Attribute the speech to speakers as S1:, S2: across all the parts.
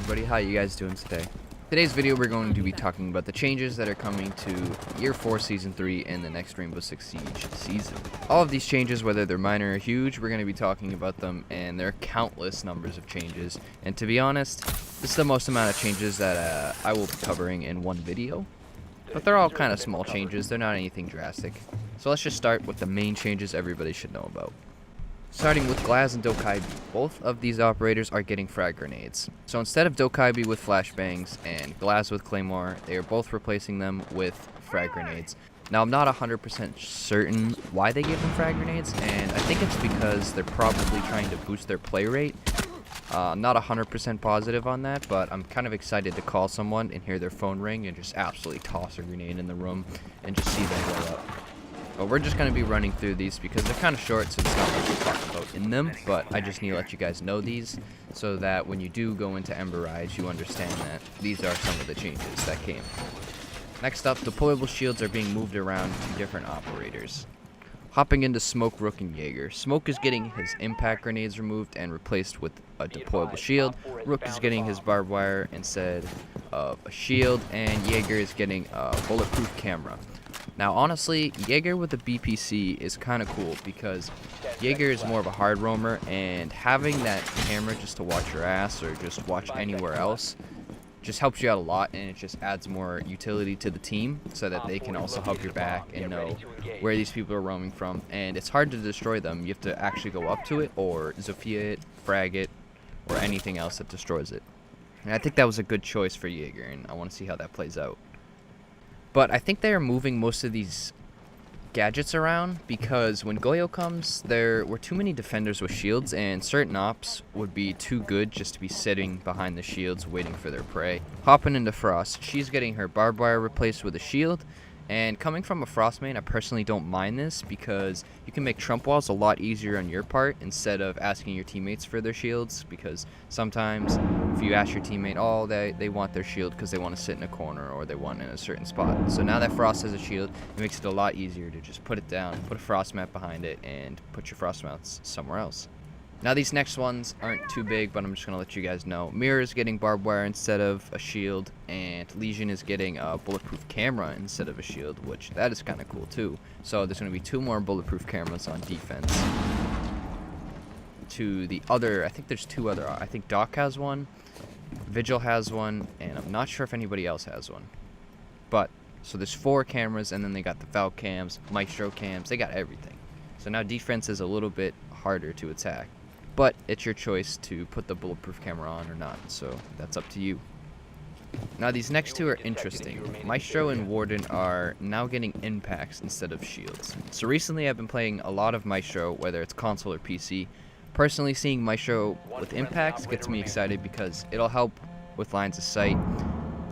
S1: everybody, how you guys doing today? Today's video we're going to be talking about the changes that are coming to Year 4 Season 3 and the next Rainbow Six Siege season. All of these changes, whether they're minor or huge, we're going to be talking about them, and there are countless numbers of changes. And to be honest, this is the most amount of changes that I will be covering in one video. But they're all kind of small changes, they're not anything drastic. So let's just start with the main changes everybody should know about. Starting with Glaz and Dokaibi, both of these operators are getting frag grenades. So instead of Dokaibi with flashbangs and Glaz with Claymore, they are both replacing them with frag grenades. Now I'm not 100% certain why they gave them frag grenades, and I think it's because they're probably trying to boost their play rate. I'm not 100% positive on that, but I'm kind of excited to call someone and hear their phone ring and just absolutely toss a grenade in the room and just see them blow up. But we're just going to be running through these because they're kind of short, so there's not much to talk about in them. But I just need to let you guys know these so that when you do go into Ember rides, you understand that these are some of the changes that came. Next up, deployable shields are being moved around to different operators. Hopping into Smoke, Rook, and Jaeger. Smoke is getting his impact grenades removed and replaced with a deployable shield. Rook is getting his barbed wire instead of a shield, and Jaeger is getting a bulletproof camera. Now, honestly, Jaeger with the BPC is kind of cool because Jaeger is more of a hard roamer, and having that camera just to watch your ass or just watch anywhere else just helps you out a lot, and it just adds more utility to the team so that they can also help your back and know where these people are roaming from. And it's hard to destroy them. You have to actually go up to it or Zofia it, frag it, or anything else that destroys it. And I think that was a good choice for Jaeger, and I want to see how that plays out. But I think they are moving most of these gadgets around because when Goyo comes, there were too many defenders with shields, and certain ops would be too good just to be sitting behind the shields waiting for their prey. Hopping into Frost, she's getting her barbed wire replaced with a shield. And coming from a Frost main, I personally don't mind this because you can make trump walls a lot easier on your part instead of asking your teammates for their shields, because sometimes if you ask your teammate, oh, they want their shield because they want to sit in a corner or they want it in a certain spot. So now that Frost has a shield, it makes it a lot easier to just put it down, put a Frost mat behind it, and put your Frost mats somewhere else. Now these next ones aren't too big, but I'm just going to let you guys know. Mirror is getting barbed wire instead of a shield, and Legion is getting a bulletproof camera instead of a shield, which that is kind of cool too. So there's going to be 2 more bulletproof cameras on defense. To the other, I think there's 2 other, I think Doc has one, Vigil has one, and I'm not sure if anybody else has one. But, so there's 4 cameras, and then they got the Valve cams, Maestro cams, they got everything. So now defense is a little bit harder to attack. But it's your choice to put the bulletproof camera on or not, so that's up to you. Now these next 2 are interesting. Maestro and Warden are now getting impacts instead of shields. So recently I've been playing a lot of Maestro, whether it's console or PC. Personally, seeing Maestro with impacts gets me excited because it'll help with lines of sight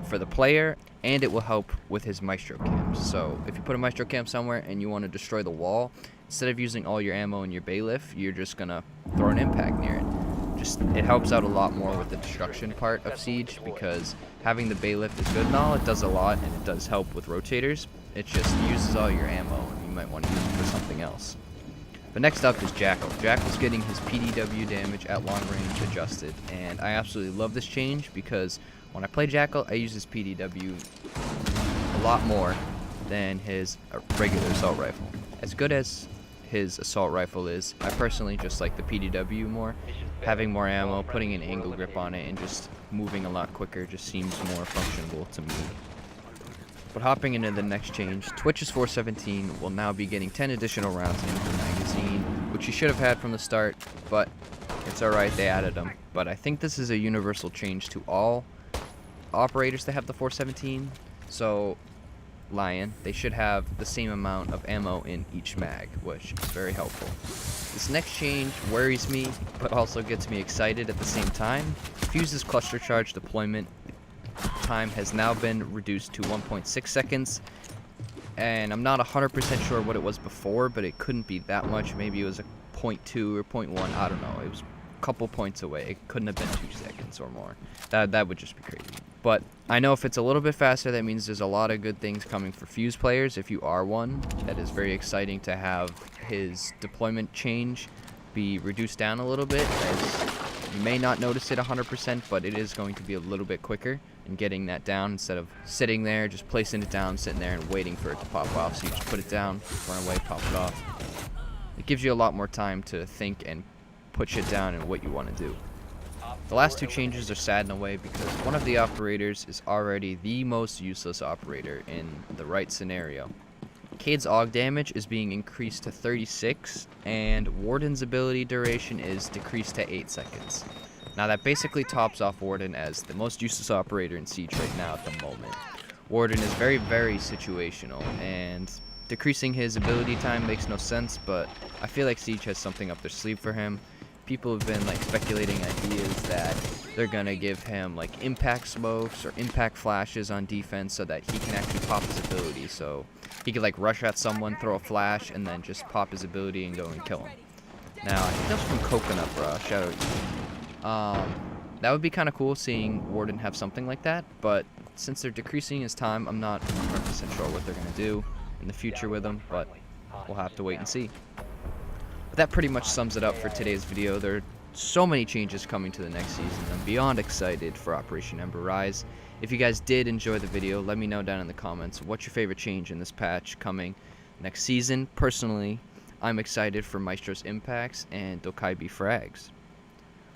S1: for the player, and it will help with his Maestro cams. So if you put a Maestro cam somewhere and you want to destroy the wall, instead of using all your ammo in your bailiff, you're just gonna throw an impact near it. It helps out a lot more with the destruction part of Siege, because having the bailiff is good and all, it does a lot, and it does help with rotators. It just uses all your ammo, and you might want to use it for something else. But next up is Jackal. Jackal's getting his PDW damage at long range adjusted, and I absolutely love this change because when I play Jackal, I use his PDW a lot more than his regular assault rifle. As good as his assault rifle is, I personally just like the PDW more. Having more ammo, putting an angle grip on it, and just moving a lot quicker just seems more functional to me. But hopping into the next change, Twitch's 417 will now be getting 10 additional rounds into the magazine, which you should have had from the start, but it's alright, they added them. But I think this is a universal change to all operators that have the 417, so Lion, they should have the same amount of ammo in each mag, which is very helpful. This next change worries me, but also gets me excited at the same time. Fuse's cluster charge deployment time has now been reduced to 1.6 seconds, and I'm not 100% sure what it was before, but it couldn't be that much. Maybe it was a 0.2 or 0.1, I don't know. It was a couple points away. It couldn't have been 2 seconds or more. That would just be crazy. But I know if it's a little bit faster, that means there's a lot of good things coming for Fuse players. If you are one, that is very exciting to have his deployment change be reduced down a little bit, as You may not notice it 100%, but it is going to be a little bit quicker in getting that down instead of sitting there, just placing it down, sitting there and waiting for it to pop off. So you just put it down, run away, pop it off. It gives you a lot more time to think and put shit down and what you want to do. The last two changes are sad in a way because one of the operators is already the most useless operator in the right scenario. Cade's AUG damage is being increased to 36, and Warden's ability duration is decreased to 8 seconds. Now that basically tops off Warden as the most useless operator in Siege right now at the moment. Warden is very, very situational, and decreasing his ability time makes no sense, but I feel like Siege has something up their sleeve for him. People have been like speculating ideas that they're gonna give him like impact smokes or impact flashes on defense so that he can actually pop his ability, so he could like rush at someone, throw a flash, and then just pop his ability and go and kill him. Now I think that's from Coconut, bro. Shout out. That would be kind of cool seeing Warden have something like that, but since they're decreasing his time, I'm not 100% sure what they're gonna do in the future with him, but we'll have to wait and see. But that pretty much sums it up for today's video. There are so many changes coming to the next season. I'm beyond excited for Operation Ember Rise. If you guys did enjoy the video, let me know down in the comments what's your favorite change in this patch coming next season. Personally, I'm excited for Maestro's impacts and Dokaibi frags.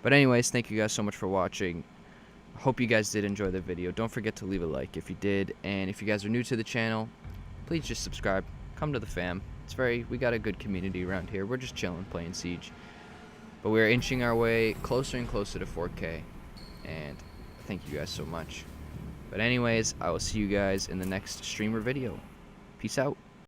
S1: But anyways, thank you guys so much for watching. Hope you guys did enjoy the video. Don't forget to leave a like if you did, and if you guys are new to the channel, please just subscribe. Come to the fam. We got a good community around here. We're just chilling, playing Siege. But we're inching our way closer and closer to 4K. And thank you guys so much. But anyways, I will see you guys in the next streamer video. Peace out.